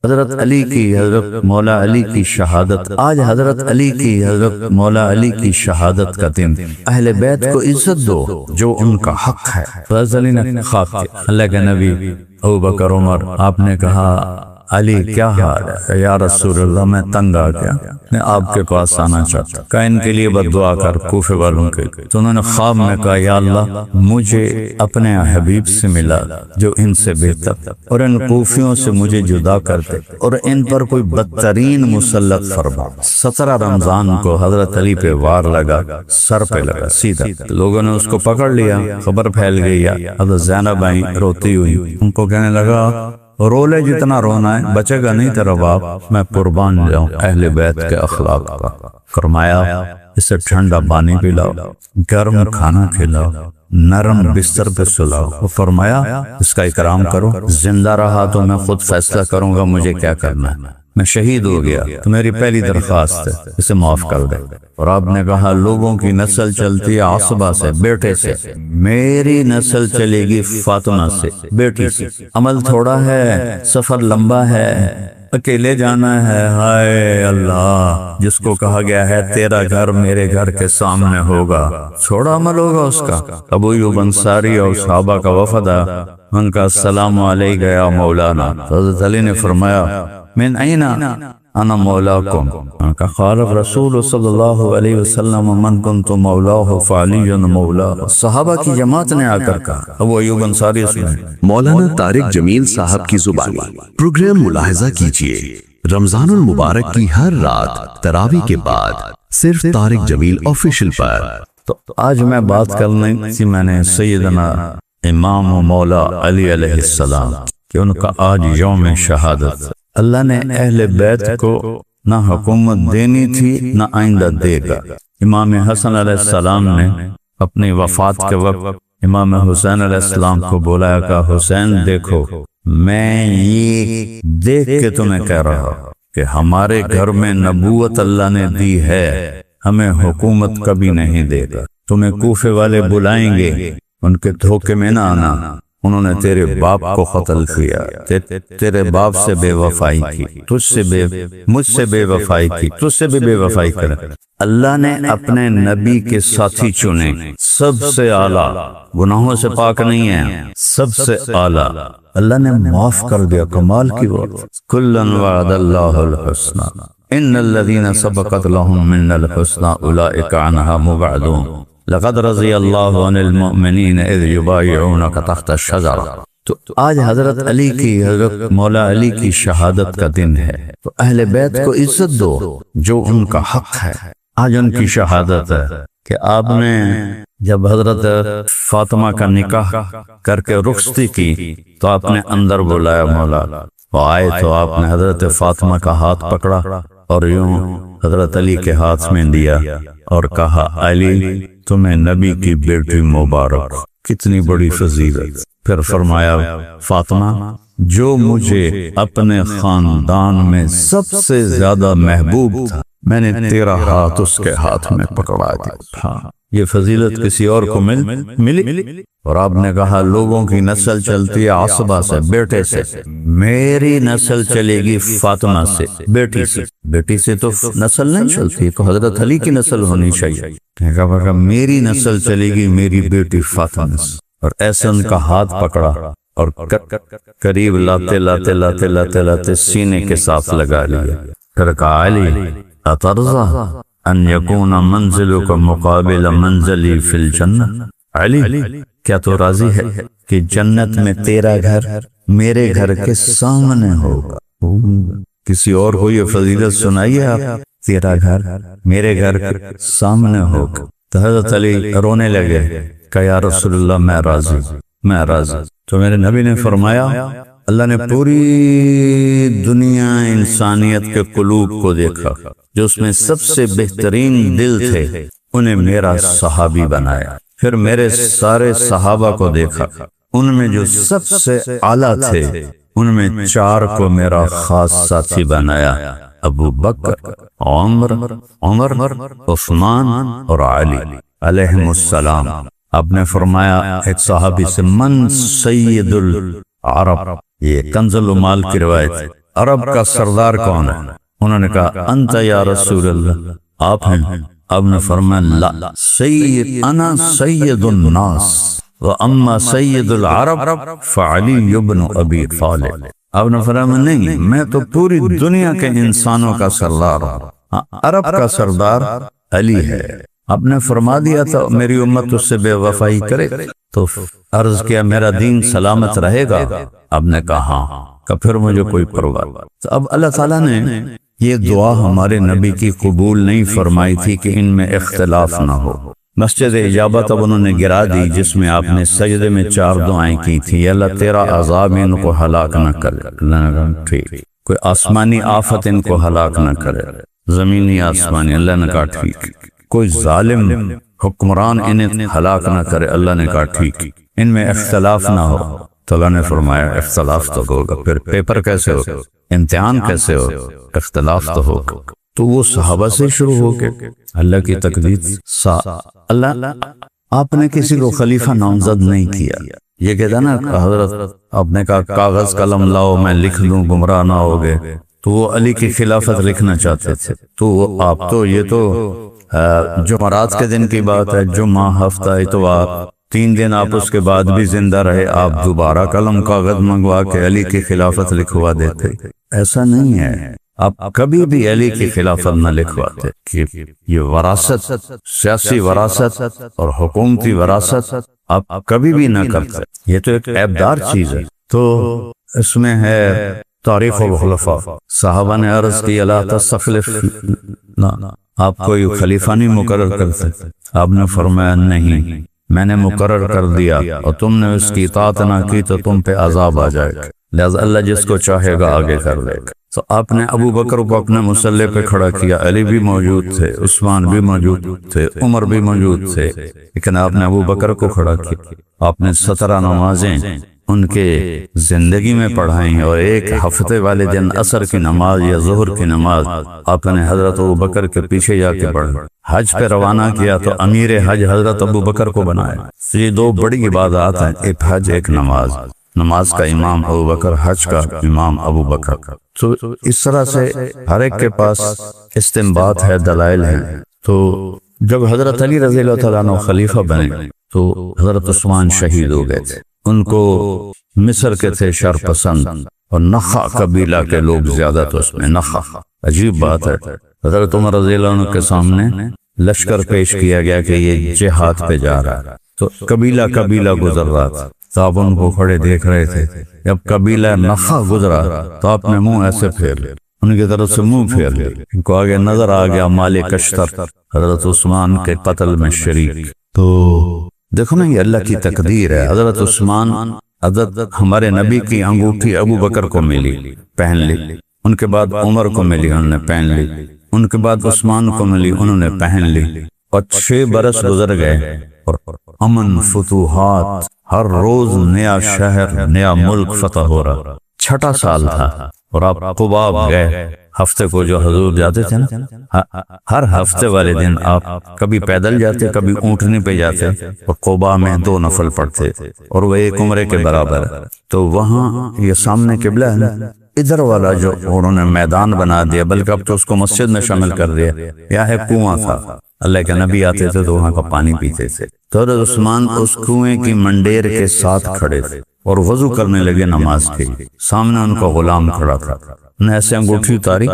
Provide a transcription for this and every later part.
حضرت علی کی، حضرت مولا علی کی شہادت، آج حضرت علی کی، حضرت مولا علی کی شہادت کا دن، اہل بیت کو عزت دو جو ان کا حق ہے۔ حضرت علی نے خواب کیا، اللہ کے نبی ابو بکر عمر، آپ نے کہا علی کیا حال ہے؟ یا رسول اللہ میں تنگ آ گیا، میں آپ کے پاس آنا چاہتا، کہا ان کے لیے بد دعا کر کوفے والوں کے۔ تو انہوں نے خواب میں کہا یا اللہ مجھے اپنے حبیب سے ملا جو ان سے بہتر، اور ان کوفیوں سے مجھے جدا کر دے اور ان پر کوئی بدترین مسلط فرما۔ 17 رمضان کو حضرت علی پہ وار لگا، سر پہ لگا سیدھا، لوگوں نے اس کو پکڑ لیا، خبر پھیل گئی، حضرت زینب آئی روتی ہوئی، ان کو کہنے لگا رو لے جتنا رونا ہے، بچے گا نہیں تیرا باپ، میں قربان جاؤں اہل بیت کے اخلاق کا۔ فرمایا اسے ٹھنڈا پانی پلاؤ، گرم کھانا کھلاؤ، نرم بستر پہ سلاؤ، فرمایا اس کا اکرام کرو، زندہ رہا تو میں خود فیصلہ کروں گا مجھے کیا کرنا ہے، میں شہید ہو گیا تو میری پہلی درخواست ہے اسے معاف کر دے۔ اور آپ نے کہا لوگوں کی نسل چلتی ہے عصبہ سے، بیٹے سے، میری نسل چلے گی فاطمہ سے، بیٹی سے۔ عمل تھوڑا ہے، سفر لمبا ہے، اکیلے جانا ہے، ہائے اللہ، جس کو کہا گیا ہے تیرا گھر میرے گھر کے سامنے ہوگا، چھوڑا عمل ہوگا اس کا۔ ابو ایوب انصاری اور صحابہ کا وفد آیا، ان کا السلام علیکم یا مولانا۔ حضرت علی نے فرمایا من این انا مولاکم، ان کا قال رسول صلی اللہ علیہ وسلم من کنت مولاہ فعلی مولا۔ صحابہ کی جماعت نے آ کر کہا، ابو ایوب انصاری سنے۔ مولانا طارق جمیل صاحب کی زبانی پروگرام ملاحظہ کیجئے، رمضان المبارک کی ہر رات تراویح کے بعد صرف طارق جمیل آفیشل پر۔ تو آج میں بات کرنے تھی، میں نے سیدنا امام و مولا علی علیہ السلام کہ ان کا آج یوم شہادت۔ اللہ نے اہل بیت کو نہ حکومت دینی تھی نہ آئندہ دے گا۔ امام حسن علیہ السلام نے اپنی وفات کے وقت امام حسین علیہ السلام کو بلایا، کہا حسین دیکھو میں یہ دیکھ کے تمہیں کہہ رہا ہوں کہ ہمارے گھر میں نبوت اللہ نے دی ہے، ہمیں حکومت کبھی نہیں دے گا، تمہیں کوفے والے بلائیں گے، ان کے دھوکے میں نہ آنا، انہوں نے تیرے باپ کو قتل کیا، تیرے باپ سے بے وفائی کی، مجھ سے بے وفائی کی، تجھ سے بھی بے وفائی کرے۔ اللہ نے اپنے نبی کے ساتھی چنے، سب سے اعلیٰ، گناہوں سے پاک نہیں ہے، سب سے اعلیٰ، اللہ نے معاف کر دیا، کمال کی بات۔ کلن وعد اللہ الحسنى ان الذین سبقت لهم من الحسنى اولئک عنها مبعدون لقد رضی اللہ عن المؤمنین اذ یبایعونک تحت الشجرہ۔ تو آج حضرت علی کی، حضرت مولا علی کی شہادت کا دن ہے، تو اہل بیت کو عزت دو جو ان کا حق ہے۔ آج ان کی شہادت ہے کہ آپ نے جب حضرت فاطمہ کا نکاح کر کے رخصتی کی تو آپ نے اندر بلایا مولا، وہ آئے تو آپ نے حضرت فاطمہ کا ہاتھ پکڑا اور یوں حضرت علی کے ہاتھ میں دیا اور کہا علی تمہیں نبی کی بیٹی مبارک، کتنی بڑی فضیلت۔ پھر فرمایا فاطمہ جو مجھے اپنے خاندان میں سب سے زیادہ محبوب تھا، میں نے تیرا ہاتھ اس کے ہاتھ میں پکڑا دیا۔ یہ فضیلت کسی اور کو ملی؟ اور آپ نے کہا لوگوں کی نسل چلتی ہے عصبہ سے، بیٹے سے، میری نسل چلے گی فاطمہ سے، بیٹی سے۔ بیٹی سے تو نسل نہیں چلتی، تو حضرت علی کی نسل ہونی چاہیے۔ کہا میری نسل چلے گی میری بیٹی فاطمہ سے، اور ایسے ان کا ہاتھ پکڑا اور قریب لاتے لاتے لاتے لاتے لاتے سینے کے ساتھ لگا لیا۔ پھر کہا علی اترضا ان یکون منزلک مقابل منزلی فی الجنہ، علی کیا تو راضی ہے کہ جنت میں تیرا گھر میرے گھر کے سامنے ہوگا؟ کسی اور کو یہ فضیلت سنائیے آپ، تیرا گھر میرے گھر کے سامنے ہوگا۔ تو حضرت علی رونے لگے کہ یا رسول اللہ میں راضی، میں راضی۔ تو میرے نبی نے فرمایا اللہ نے پوری دنیا انسانیت کے قلوب کو دیکھا، جو اس میں سب سے بہترین دل تھے انہیں میرا صحابی بنایا۔ پھر میرے سارے صحابہ کو دیکھا، ان میں جو سب سے اعلیٰ تھے ان میں 4 کو میرا خاص ساتھی بنایا، ابو بکر، عمر، عثمان اور علی علیہم السلام۔ آپ نے فرمایا ایک صحابی سے من سید العرب، یہ کنز المال کی روایت، عرب کا سردار کون ہے؟ انہوں نے کہا انت یا رسول اللہ، آپ ہیں؟ آپ نے فرمایا لا، سید انا سید الناس واما سید العرب فعلی ابن ابی طالب۔ آپ نے فرمایا نہیں، میں تو پوری دنیا کے انسانوں کا سردار ہوں، عرب کا سردار علی ہے۔ آپ نے فرما دیا تھا میری امت اس سے بے وفائی کرے تو عرض کیا میرا دین سلامت رہے گا؟ آپ نے کہا ہاں، کہ پھر مجھے کوئی پرواہ نہیں۔ تو اب اللہ تعالیٰ نے یہ دعا ہمارے نبی کی قبول نہیں فرمائی تھی کہ ان میں اختلاف نہ ہو۔ مسجد اجابت اب انہوں نے گرا دی، جس میں آپ نے سجدے میں 4 دعائیں کی تھی، اللہ تیرا عذاب ان کو ہلاک نہ کرے، اللہ نے کہا ٹھیک، کوئی آسمانی آفت ان کو ہلاک نہ کرے، زمینی آسمانی، اللہ نے کہا ٹھیک، کوئی ظالم حکمران انہیں ہلاک نہ کرے، اللہ نے کہا ٹھیک، ان میں اختلاف نہ ہو۔ تو اللہ نے فرمایا اختلاف تو ہوگا، پھر پیپر کیسے ہوگا، امتحان کیسے ہوگا، اختلاف تو ہوگا۔ تو وہ صحابہ سے شروع ہو کے اللہ کی تقدیر، اللہ آپ نے کسی کو خلیفہ نامزد نہیں کیا۔ یہ کہتا نا حضرت آپ نے کہا کاغذ قلم لاؤ میں لکھ لوں گمراہ نہ ہوگے، تو وہ علی کی خلافت لکھنا چاہتے تھے۔ تو آپ تو یہ تو جمعرات کے دن کی بات ہے، جمعہ، ہفتہ، اتوار، 3 دن آپ اس کے بعد بھی زندہ رہے، آپ دوبارہ قلم کاغذ منگوا کے علی کی خلافت لکھوا دیتے۔ ایسا نہیں ہے، آپ کبھی بھی علی کی خلافت نہ لکھواتے، کہ یہ وراثت، سیاسی وراثت اور حکومتی وراثت آپ کبھی بھی نہ کرتے، یہ تو ایک عیبدار چیز ہے۔ تو اس میں ہے تاریخ الخلفاء، صحابہ نے عرض کی لا تستخلف، آپ کوئی خلیفہ نہیں مقرر کرتے؟ آپ نے فرمایا نہیں، میں نے مقرر کر دیا اور تم نے اس کی اطاعت نہ کی تو تم پہ عذاب آ جائے گا، لہذا اللہ جس کو چاہے گا آگے کر لے گا۔ تو آپ نے ابو بکر کو اپنے مسلح پہ کھڑا کیا، علی بھی موجود تھے، عثمان بھی موجود تھے، عمر بھی موجود تھے، لیکن آپ نے ابو بکر کو کھڑا کیا۔ آپ نے 17 نمازیں ان کے زندگی میں پڑھائیں، اور ایک ہفتے والے دن عصر کی نماز یا ظہر کی نماز آپ نے حضرت ابو بکر کے پیچھے جا کے پڑھ۔ حج پہ روانہ کیا تو امیر حج حضرت ابو بکر کو بنایا۔ یہ 2 بڑی عبادات ہیں، ایک حج ایک نماز، نماز کا امام ابو بکر، حج کا امام ابو بکر۔ تو اس طرح سے ہر ایک کے پاس استنباط ہے، دلائل ہیں۔ تو جب حضرت علی رضی اللہ تعالیٰ عنہ خلیفہ بنے تو حضرت عثمان شہید ہو گئے تھے۔ ان کو مصر کے تھے شرپسند اور نخع قبیلہ کے لوگ زیادہ، تو اس میں نخع، عجیب بات ہے، حضرت عمر رضی اللہ عنہ کے سامنے لشکر پیش کیا گیا کہ یہ جہاد پہ جا رہا ہے، تو قبیلہ گزر رہا تھا، تو آپ ان کو کھڑے دیکھ رہے تھے۔ جب قبیلہ نخع گزرا تو آپ نے منہ ایسے پھیر لیا، ان کی طرف سے منہ پھیر لیا، ان کو آگے نظر آ گیا مالک اشتر حضرت عثمان کے قتل میں شریک۔ تو دیکھو نا یہ اللہ کی تقدیر ہے۔ حضرت عثمان، حضرت ہمارے نبی کی انگوٹھی ابو بکر کو ملی، پہن لی، ان کے بعد عمر کو ملی، انہوں نے پہن لی، ان کے بعد عثمان کو ملی، انہوں نے پہن لی، اور 6 برس گزر گئے، اور امن، فتوحات، ہر روز نیا شہر، نیا ملک فتح ہو رہا۔ 6واں سال تھا، اور آپ قباء گئے، ہفتے کو جو حضور جاتے تھے نا، ہر ہفتے والے دن آپ کبھی پیدل جاتے، کبھی اونٹنی پہ جاتے، اور قباء میں 2 نفل پڑھتے، اور وہ 1 عمرے کے برابر ہے۔ تو وہاں یہ سامنے قبلہ ہے نا، ادھر والا جو انہوں نے میدان بنا دیا، بلکہ اب تو اس کو مسجد میں شامل کر دیا، یا ہے کنواں تھا، اللہ کے نبی آتے تھے تو وہاں کا پانی پیتے تھے۔ تو حضرت عثمان اس کنویں کی منڈیر کے ساتھ کھڑے تھے اور وضو کرنے لگے نماز کے لیے، سامنے ان کا غلام کھڑا تھا، نے ایسے انگوٹھی اتاری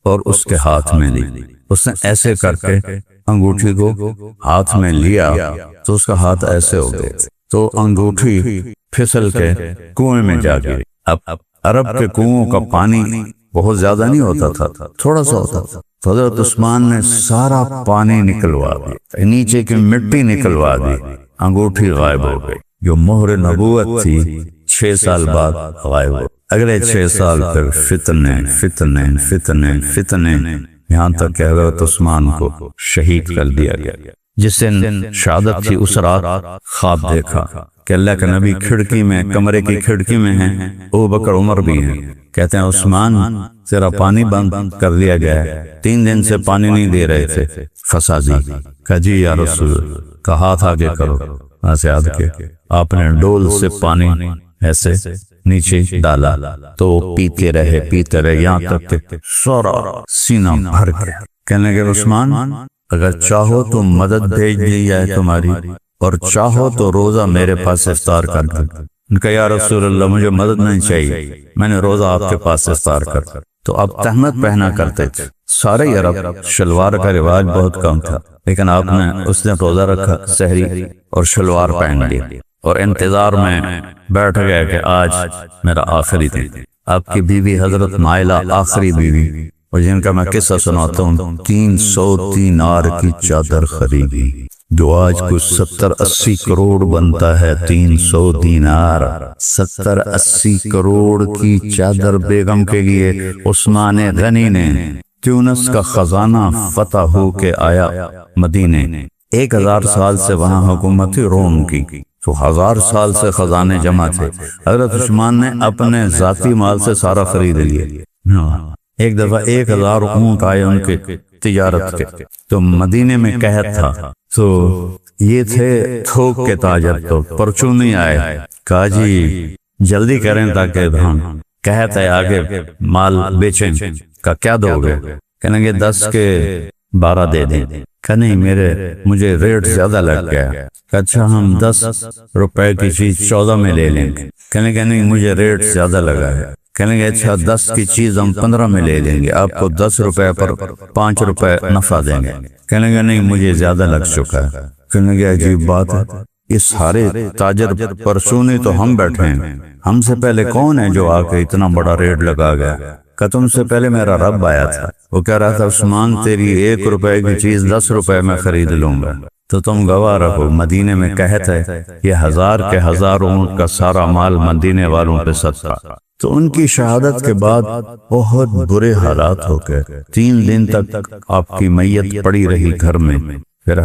اور اس کے ہاتھ میں دی، اس نے ایسے کر کے انگوٹھی کو ہاتھ میں لیا تو اس کا ہاتھ ایسے ہو گیا، تو انگوٹھی پھسل کے کنویں میں جا گئی۔ اب عرب کے کنووں کا پانی بہت زیادہ نہیں ہوتا تھا، تھوڑا سا ہوتا تھا، تو حضرت عثمان نے سارا پانی نکلوا دیا، نیچے کی مٹی نکلوا دی، انگوٹھی غائب ہو گئی۔ جو مہر نبوت تھی 6 سال بعد غائب ہو، اگلے 6 سال پھر فتنے، یہاں تک کہ حضرت عثمان کو شہید کر دیا گیا۔ جس دن شہادت تھی اس رات خواب دیکھا کہ اللہ کے نبی کھڑکی میں، کمرے کی کھڑکی میں ہیں، ابو بکر عمر بھی ہیں، کہتے ہیں عثمان تیرا پانی بند کر دیا گیا ہے، 3 دن سے پانی نہیں دے رہے تھے، فسادی کہا جی یا رسول، کہا ہاتھ آگے کرو، ایسے ہاتھ کے آپ نے ڈول سے پانی ایسے نیچے ڈالا تو وہ پیتے رہے یہاں تک کہ سارا سینہ بھر گیا۔ کہنے لگے عثمان اگر چاہو تو مدد بھیج دی جائے تمہاری، اور چاہو تو روزہ میرے پاس افطار کر دو۔ ان کا یا رسول اللہ مجھے مدد نہیں چاہیے، میں نے روزہ آپ کے پاس افطار کر۔ تو اب تہمت پہنا کرتے تھے سارے عرب، شلوار کا رواج بہت کم تھا، لیکن آپ نے اس نے روزہ رکھا سحری اور شلوار پہن لی اور انتظار میں بیٹھ گئے کہ آج میرا آخری دن۔ آپ کی بیوی حضرت نائلہ آخری بیوی، اور جن کا میں قصہ سناتا ہوں، 300 دینار کی چادر خریدی جو آج کچھ 70-80 کروڑ بنتا ہے۔ 300 دینار 70-80 کروڑ کی چادر بیگم کے لیے عثمان غنی نے تیونس کا خزانہ فتح ہو کے آیا مدینے۔ 1000 سال سے وہاں حکومت تھی روم کی، تو 1000 سال سے خزانے جمع تھے۔ حضرت عثمان نے اپنے ذاتی مال سے سارا خرید لیا۔ ایک دفعہ 1000 اونٹ آئے ان کے تجارت کے، تو مدینے میں قحط تھا، تو یہ تھے تھوک کے تاجر، تو پرچونی آئے، کہا جی جلدی کریں تاکہ ہم قحط ہے آگے مال بیچیں۔ کا کیا دو گے؟ کہنے گے 10 کے 12 دے دیں۔ کہ نہیں مجھے ریٹ زیادہ لگ گیا۔ کہ اچھا ہم 10 روپے کی چیز 14 میں لے لیں گے۔ کہنے کہ نہیں مجھے ریٹ زیادہ لگا ہے۔ کہنے گے اچھا 10 کی چیز ہم 15 میں لے لیں گے، آپ کو 10 روپے پر 5 روپے نفع دیں گے۔ کہنے گے نہیں مجھے زیادہ لگ چکا ہے۔ کہنے گے عجیب بات ہے، اس سارے تاجر پرسونے تو ہم بیٹھے ہیں، ہم سے پہلے کون ہے جو آ کے اتنا بڑا ریٹ لگا گیا؟ کہ تم سے پہلے میرا رب آیا تھا، وہ کہہ رہا تھا عثمان تیری 1 روپے کی چیز 10 روپے میں خرید لوں گا، تو تم گواہ رکھو مدینے میں قحط ہے، یہ 1000 کے 1000 اونٹ کا سارا مال مدینے والوں پہ صدقہ۔ تو ان کی شہادت کے بعد بہت برے حالات ہو گئے۔ 3 دن تک آپ کی میت پڑی رہی گھر میں۔ پھر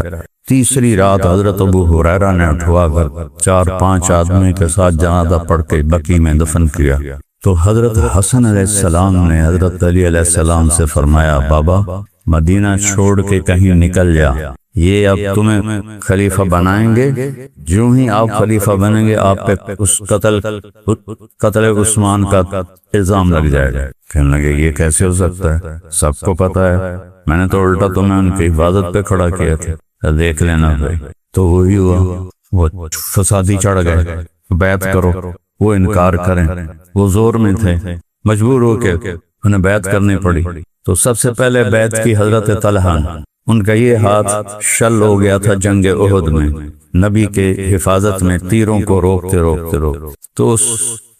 تیسری رات حضرت ابو ہریرہ نے اٹھوا کر 4-5 آدمی کے ساتھ جنازہ پڑھ کے بقیع میں دفن کیا۔ تو حضرت حسن علیہ السلام نے حضرت علی علیہ السلام سے فرمایا بابا مدینہ چھوڑ کے کہیں نکل جا، یہ اب تمہیں خلیفہ بنائیں گے، جو ہی آپ خلیفہ بنیں گے آپ پہ اس قتل عثمان کا الزام لگ جائے گا۔ کہنے لگے یہ کیسے ہو سکتا ہے، سب کو پتا ہے، میں نے تو الٹا تمہیں ان کی حفاظت پہ کھڑا کیا تھا، دیکھ لینا بھائی۔ تو وہی ہوا، وہ فسادی چڑھ گئے، بیعت کرو، وہ انکار کریں، وہ زور میں تھے، مجبور ہو کے انہیں بیعت کرنی پڑی۔ تو سب سے پہلے بیعت کی حضرت طلحہ، ان کا یہ ہاتھ شل ہو گیا تھا جنگ احد میں، نبی کے حفاظت میں تیروں کو روکتے تو اس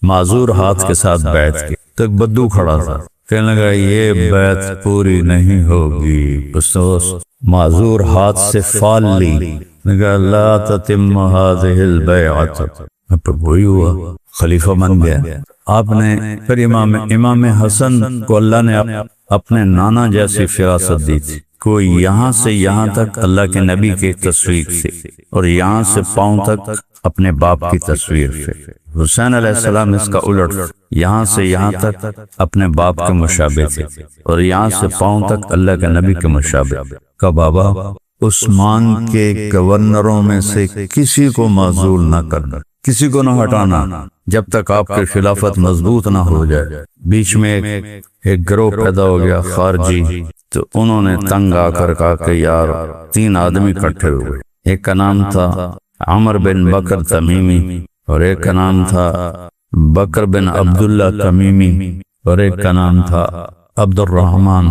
معذور ہاتھ کے ساتھ بیعت کی۔ تو ایک بدو کھڑا تھا، کہنے لگا یہ بیعت پوری نہیں ہوگی۔ اس معذور ہاتھ سے فال لی، کہا لا تتم هذه البیعۃ۔ اب وہی ہوا، خلیفہ بن گیا۔ آپ نے پھر امام حسن کو اللہ نے اپنے نانا جیسی فراست دی تھی، کوئی یہاں سے یہاں تک اللہ کے نبی کی تصویر سے، اور یہاں سے پاؤں تک اپنے باپ کی تصویر سے۔ حسین علیہ السلام اس کا الٹ، یہاں سے یہاں تک اپنے باپ کے مشابہ تھے، اور یہاں سے پاؤں تک اللہ کے نبی کے مشابہ۔ کا بابا عثمان کے گورنروں میں سے کسی کو معزول نہ کرنا، کسی کو نہ ہٹانا جب تک آپ کی خلافت مضبوط نہ ہو جائے۔ بیچ میں ایک گروہ پیدا ہو گیا خارجی، تو انہوں نے تنگ آ کر کہا کہ یار 3 آدمی اکٹھے ہوئے، ایک کا نام تھا عمر بن بکر تمیمی، اور ایک کا نام تھا بکر بن عبداللہ تمیمی، اور ایک کا نام تھا عبد الرحمن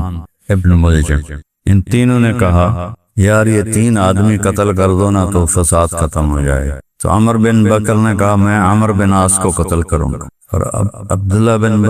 ابن ملجم۔ ان تینوں نے کہا یار یہ 3 آدمی قتل کر دو نا تو فساد ختم ہو جائے۔ تو عمر بن بکر نے کہا میں عمر بن عاص کو قتل کروں گا، اور عبداللہ بن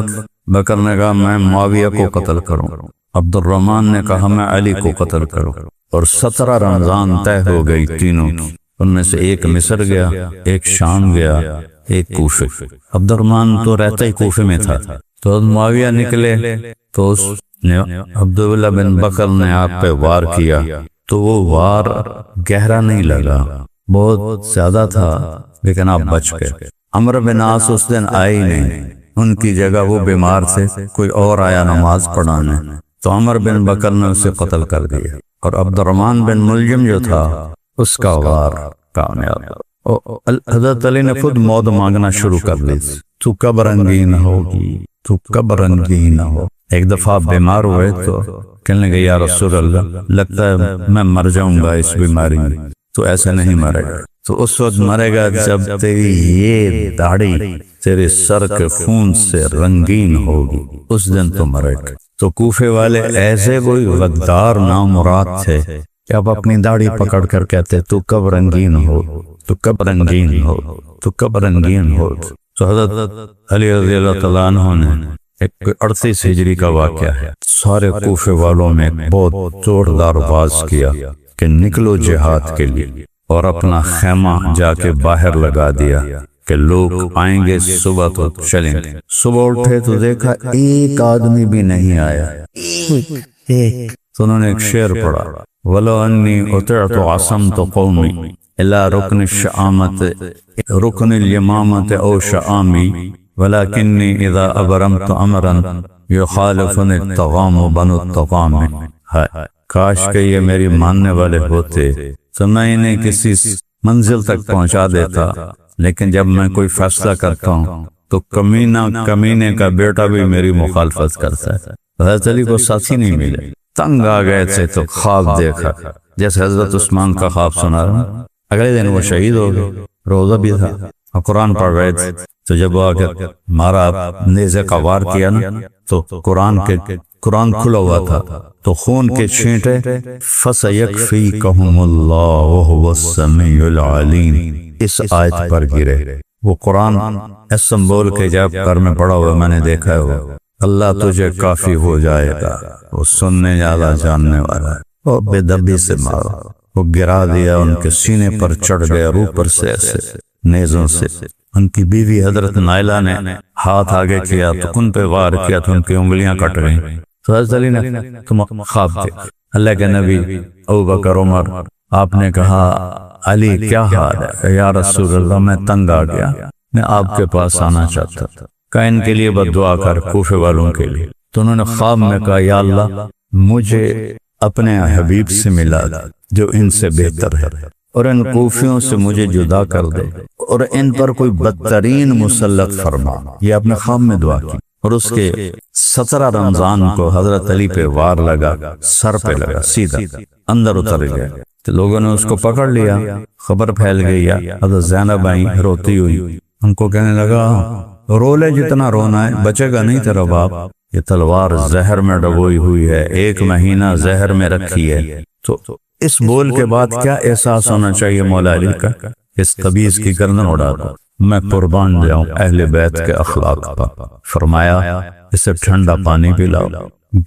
بکر نے کہا میں معاویہ کو قتل کروں گا، عبد الرحمن نے کہا میں علی کو قتل کروں، اور 17 رمضان طے ہو گئی تینوں کی۔ ان میں سے ایک مصر گیا، ایک شام گیا، ایک کوفے۔ عبد الرحمن تو رہتا ہی کوفے میں تھا۔ تو معاویہ نکلے تو اس نے عبداللہ بن بکر نے آپ پہ وار کیا، تو وہ وار گہرا نہیں لگا، بہت زیادہ تھا، لیکن آپ بچ گئے۔ عمر بن عاص اس دن آئے ہی نہیں، ان کی جگہ وہ بیمار تھے، کوئی اور آیا نماز پڑھانے، تو عمر بن بکر نے اسے قتل کر دیا، اور عبد الرحمن بن ملجم جو تھا اس کا وار کامیاب۔ حضرت علی نے خود موت مانگنا شروع کر دی، تو کب رنگین ہوگی، تو کب رنگین ہو۔ ایک دفعہ بیمار ہوئے تو کہنے لگے یا رسول اللہ لگتا ہے میں مر جاؤں گا اس بیماری میں۔ تو ایسے نہیں مرے گا، تو اس وقت مرے گا جب تیری یہ داڑھی تیرے سر کے خون سے رنگین ہوگی، اس دن تو مرے گا۔ تو کوفے والے ایسے کوئی غدار نامراد تھے کہ اب اپنی داڑھی پکڑ کر کہتے تو کب رنگین ہو، تو کب رنگین ہو، تو کب رنگین ہو۔ تو حضرت علی رضی اللہ تعالیٰ عنہ نے ایک 38 ہجری کا واقعہ ہے، سارے کوفے والوں میں بہت زوردار باز کیا کہ نکلو جہاد کے لیے، اور اپنا خیمہ جا کے باہر لگا دیا کہ لوگ آئیں گے صبح تو چلیں گے۔ صبح اٹھے تو دیکھا ایک آدمی بھی نہیں آیا، ایک۔ تو انہوں نے ایک شعر پڑھا، وَلَوْ أَنِّي أُطِعْتُ عَصَمْتُ قَوْمِي إِلَىٰ رُكْنِ الشَّآمَةِ رُكْنِ الْيَمَامَةِ أَوْ شَآمِي وَلَكِنِّي إِذَا أَبْرَمْتُ أَمْرًا يُخَالِفُنِي الطَّغَامُ بَنُو الطَّغَامِ۔ کاش کہ یہ میری ماننے والے ہوتے تو میں انہیں کسی منزل تک پہنچا دیتا، لیکن جب میں کوئی فیصلہ کرتا ہوں تو کمینے کا بیٹا بھی میری مخالفت کرتا ہے۔ حضرت علی کو ساتھی نہیں ملے، تنگ آ گئے تھے تو خواب دیکھا، جیسے حضرت عثمان کا خواب سنا رہا ہوں۔ اگلے دن وہ شہید ہو گئے، روزہ بھی تھا اور قرآن پڑھ رہے تھے، تو جب وہ آ کے مارا نیزے کا وار کیا نا تو قرآن کھلا ہوا تھا تو خون کے چھینٹے فَسَيَكْفِيكَهُمُ اللَّهُ وَهُوَ السَّمِيعُ الْعَلِيمُ اس آیت پر گرے۔ وہ قرآن اسم بول کے جب گھر میں پڑھا ہوا میں نے دیکھا ہے، اللہ تجھے کافی ہو جائے گا، وہ سننے والا جاننے والا ہے۔ وہ بے دبی سے مارا، وہ گرا دیا، ان کے سینے پر چڑھ گیا، اوپر سے ایسے نیزوں سے۔ ان کی بیوی حضرت نائلہ نے ہاتھ آگے کیا تو ان پہ وار کیا تو ان کی انگلیاں کٹ گئیں۔ تو حضرت علی نے تم خواب دیکھا، اللہ کے نبی ابوبکر عمر، آپ نے کہا علی کیا حال ہے؟ یا رسول اللہ میں تنگ آ گیا، میں آپ کے پاس آنا چاہتا تھا، کہ ان کے لیے بد دعا کر، کوفے والوں کے لیے۔ تو انہوں نے خواب میں کہا یا اللہ مجھے اپنے حبیب سے ملا جو ان سے بہتر ہے، اور ان کوفیوں سے مجھے جدا کر دے، اور ان پر کوئی بدترین مسلط فرما۔ یہ اپنے خواب میں دعا کی، اور اس کے 17 رمضان کو حضرت علی پہ وار لگا، سر پہ لگا، سیدھا اندر اتر گیا۔ تو لوگوں نے اس کو پکڑ لیا، خبر پھیل گئی، حضرت زینب آئی روتی ہوئی، ان کو کہنے لگا رو لے جتنا رونا ہے، بچے گا نہیں تیرا باپ، یہ تلوار زہر میں ڈبوئی ہوئی ہے، 1 مہینہ زہر میں رکھی ہے۔ تو اس بول کے بعد کیا احساس ہونا چاہیے مولا علی کا؟ اس تبیز کی گردن اڑا دو، میں قربان جاؤں اہل بیت کے اخلاق پر۔ فرمایا اسے ٹھنڈا پانی پلاؤ،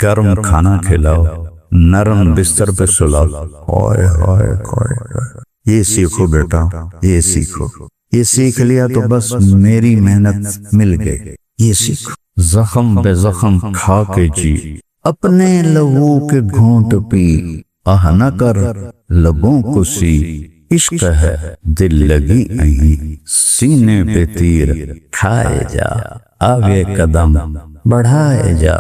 گرم کھانا کھلاؤ، نرم بستر پہ سلاؤ۔ یہ سیکھو بیٹا، یہ سیکھو، یہ سیکھ لیا تو بس میری محنت مل گئی۔ یہ سیکھو، زخم بے زخم کھا کے جی، اپنے لبوں کے گھونٹ پی، آہ نہ کر لبوں کو سی، عشق ہے دل لگی نہیں، سینے پہ تیر کھائے جا، آگے قدم بڑھائے جا،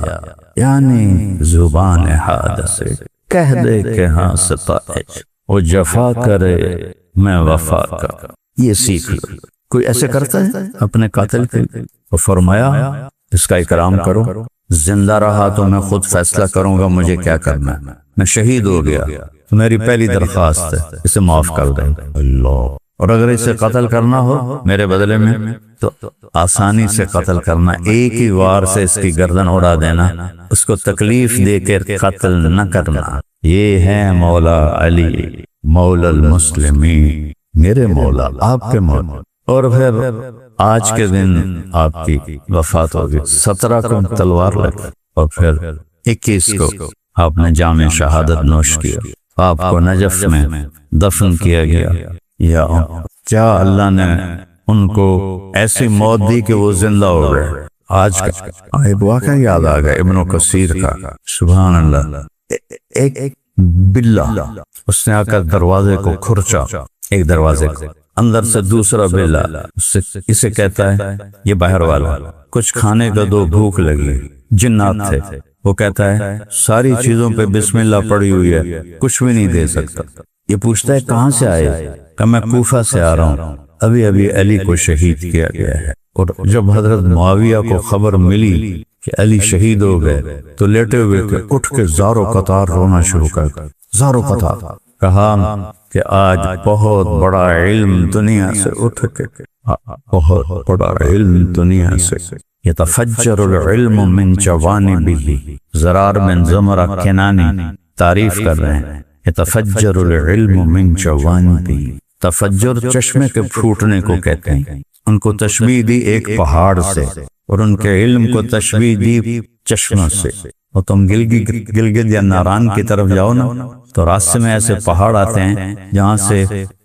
یعنی زبان حاد سے کہہ دے کہ ہاں ستائج، وہ جفا کرے میں وفا کا۔ یہ سیکھ لو۔ کوئی ایسے کرتا ہے اپنے قاتل کے؟ وہ فرمایا اس کا اکرام کرو، زندہ رہا تو میں خود فیصلہ کروں گا مجھے کیا کرنا ہے، میں شہید ہو گیا تو میری پہلی درخواست ہے اسے معاف کر دیں اللہ، اور اگر اسے قتل کرنا ہو میرے بدلے میں تو آسانی سے قتل کرنا، ایک ہی وار سے اس کی گردن اڑا دینا، اس کو تکلیف دے کر قتل نہ کرنا۔ یہ ہے مولا علی مولا المسلمین، میرے مولا، آپ کے مولا۔ اور پھر آج کے دن آپ کی وفات ہوگی، 17 کو تلوار لگی، اور پھر 21 کو آپ نے جام شہادت نوش کیا، آپ کو نجف میں دفن کیا گیا۔ یا کیا اللہ نے ان کو ایسی موت دی کہ وہ زندہ ہو گئے۔ آج کا ایک واقعہ یاد آ گیا ابن کثیر کا، سبحان اللہ، ایک بلہ اس نے آ کر دروازے کو کھرچا، ایک دروازے کو، اندر سے دوسرا بلا اسے کہتا ہے یہ باہر والا، کچھ کھانے کا دو، بھوک لگی، جنات تھے۔ وہ کہتا ہے ساری چیزوں پہ بسم اللہ پڑی ہوئی ہے، کچھ بھی نہیں دے سکتا۔ یہ پوچھتا ہے کہاں سے آئے؟ کہ میں کوفہ سے آ رہا ہوں۔ ابھی ابھی علی کو شہید کیا گیا ہے۔ اور جب حضرت معاویہ کو خبر ملی کہ علی شہید ہو گئے تو لیٹے ہوئے تھے، اٹھ کے زارو قطار رونا شروع کر دیا، زارو قطار۔ کہا کہ آج بہت بڑا علم دنیا سے اٹھ کے، بہت بڑا علم دنیا سے، یتفجر العلم من جوانبہ۔ زرار بن زمرہ کنانی تعریف کر رہے ہیں، یتفجر العلم من جوانبہ۔ تفجر چشمے کے پھوٹنے کو کہتے ہیں۔ ان کو تشبیہ دی ایک پہاڑ سے، اور ان کے علم کو تشبیہ دی چشموں سے۔ اور تم گلگت یا ناران کی طرف جاؤ نا تو راستے میں ایسے پہاڑ آتے ہیں جہاں سے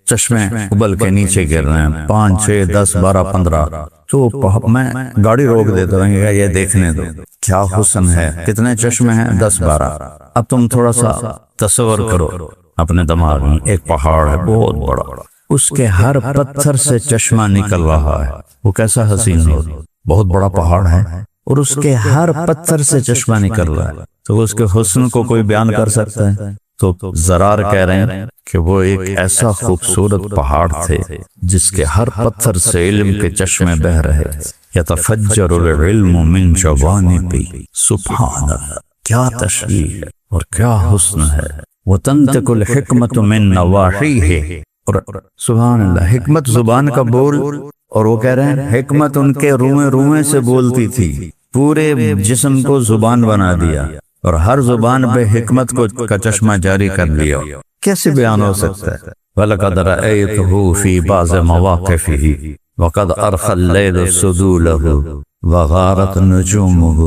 چشمے ابل کے نیچے گر رہے ہیں، 5 6 10 12 15۔ تو میں گاڑی روک دیتا ہوں، یہ دیکھنے دو کیا حسن ہے، کتنے چشمے ہیں، 10 12۔ اب تم تھوڑا سا تصور کرو اپنے دماغ میں، ایک پہاڑ ہے بہت بڑا، اس کے ہر پتھر سے چشمہ نکل رہا ہے، وہ کیسا حسین ہو، بہت بڑا پہاڑ ہے اور اس کے ہر پتھر سے چشمہ نکل رہا ہے، تو اس کے حسن کو کوئی بیان کر سکتا ہے؟ تو زرار کہہ رہے ہیں کہ وہ ایک ایسا خوبصورت پہاڑ تھے جس کے ہر پتھر سے علم کے چشمے بہ رہے تھے۔ یتفجر العلم من جوانبہ۔ سبحان اللہ، کیا تشریح ہے اور کیا حسن ہے۔ وتنطق الحکمت من نواحیہ، اور سبحان اللہ، حکمت زبان کا بول، اور وہ کہہ رہے ہیں حکمت ان کے روئیں روئیں سے بولتی تھی، پورے جسم کو زبان بنا دیا، اور ہر زبان پہ حکمت کو کا چشمہ جاری کر لیا۔ کیسے بیان ہو سکتا ہے؟ وَلَقَدْ رَأَيْتُهُ فِي بَعْضِ مَوَاقِفِهِ وَقَدْ أَرْخَى اللَّيْلُ سُدُولَهُ وَغَارَتْ نُجُومُهُ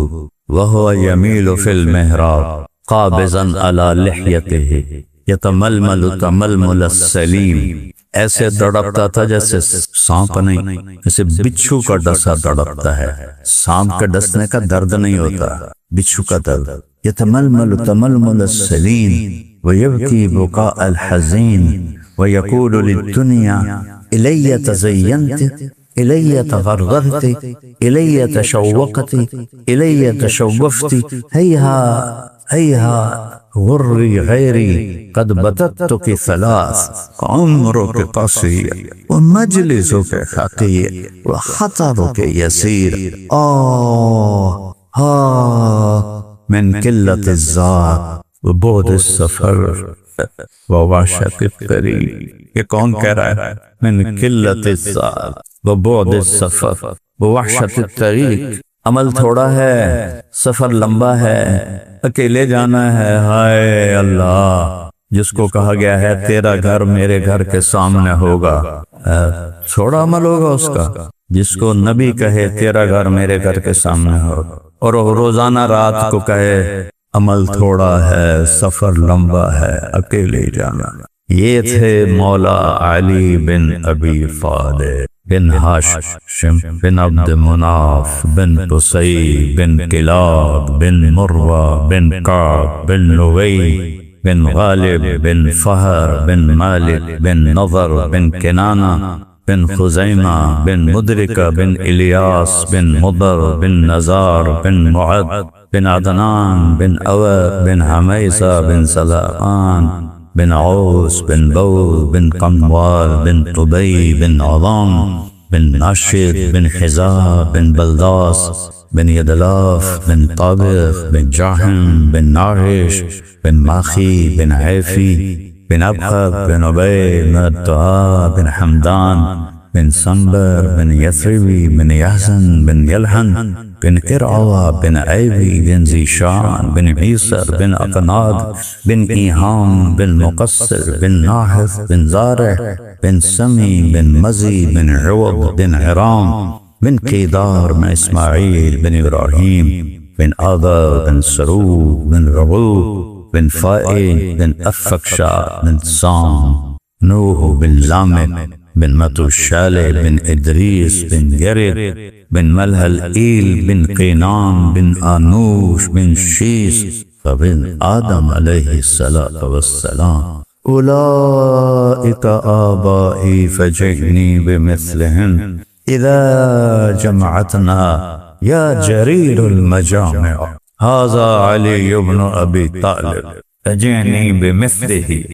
وَهُوَ يَمِيلُ فِي الْمِحْرَابِ قَابِضًا عَلَى لِحْيَتِهِ یتململ تململ السلیم۔ ایسے دڑپتا تھا جیسے سانپ نہیں، جیسے بچھو کا ڈسا دڑپتا ہے، سانپ کے ڈسنے کا درد نہیں ہوتا، بچھو کا درد۔ یتململ تململ السلیم ویبکی بکاء الحزین ویقول للدنیا الی تزینت الی تغرغرت الی تشوقت الی تشوفت ہیہا ہیہا غری غیری قد بتتک ثلاث عمرک قصیر ومجلسک حقیر وخطرک یسیر من قلت الذات وبعد السفر ووحشت الطریق۔ یہ کون کہہ رہا ہے؟ من قلت الذات وبعد السفر ووحشت الطریق۔ عمل تھوڑا ہے، سفر لمبا ہے، اکیلے جانا ہے۔ ہائے اللہ، جس کو کہا گیا ہے تیرا گھر میرے گھر کے سامنے ہوگا، چھوڑا عمل ہوگا اس کا۔ جس کو نبی کہے تیرا گھر میرے گھر کے سامنے ہوگا، اور روزانہ رات کو کہے عمل تھوڑا ہے، سفر لمبا ہے، اکیلے جانا۔ یہ تھے مولا علی بن ابی طالب بن ہاشم بن عبد مناف بن قصی بن کلاب بن مروہ بن کعب بن لوی بن غالب بن فہر بن مالک بن نضر بن کنانہ بن خزیمہ بن مدرکہ بن الیاس بن مضر بن نزار بن معد بن عدنان بن اواد بن حمیسہ بن سلمان بن عوس بن بوذ بن قنوال بن طبی بن عظام بن ناشد بن حزاب بن بلداس بن یدلاف بن طابخ بن جاحم بن ناعش بن ماخی بن عیفی بن ابخب بن عبی بن الدعاء بن حمدان بن سنبر بن یثربی بن یحزن بن یلحن بن قرعوہ بن عیبی بن زیشان بن عیسر بن اقناد بن ایہام بن مقصر بن ناحف بن زارع بن سمی بن مزی بن عوض بن عرام بن قیدار بن اسماعیل بن ابراہیم بن آدر بن سرور بن رغوب بن فائل بن افکشا بن سام نوح بن لامک بن متوشالح بن ادریس بن یرد بن ملہل ایل بن قینان بن آنوش بن شیس بن آدم علیہ السلام۔ اولئک آبائی فجئنی بمثلہم اذا جمعتنا یا جریر المجامع۔ ھذا علی بن ابی طالب فجئنی بمثلہ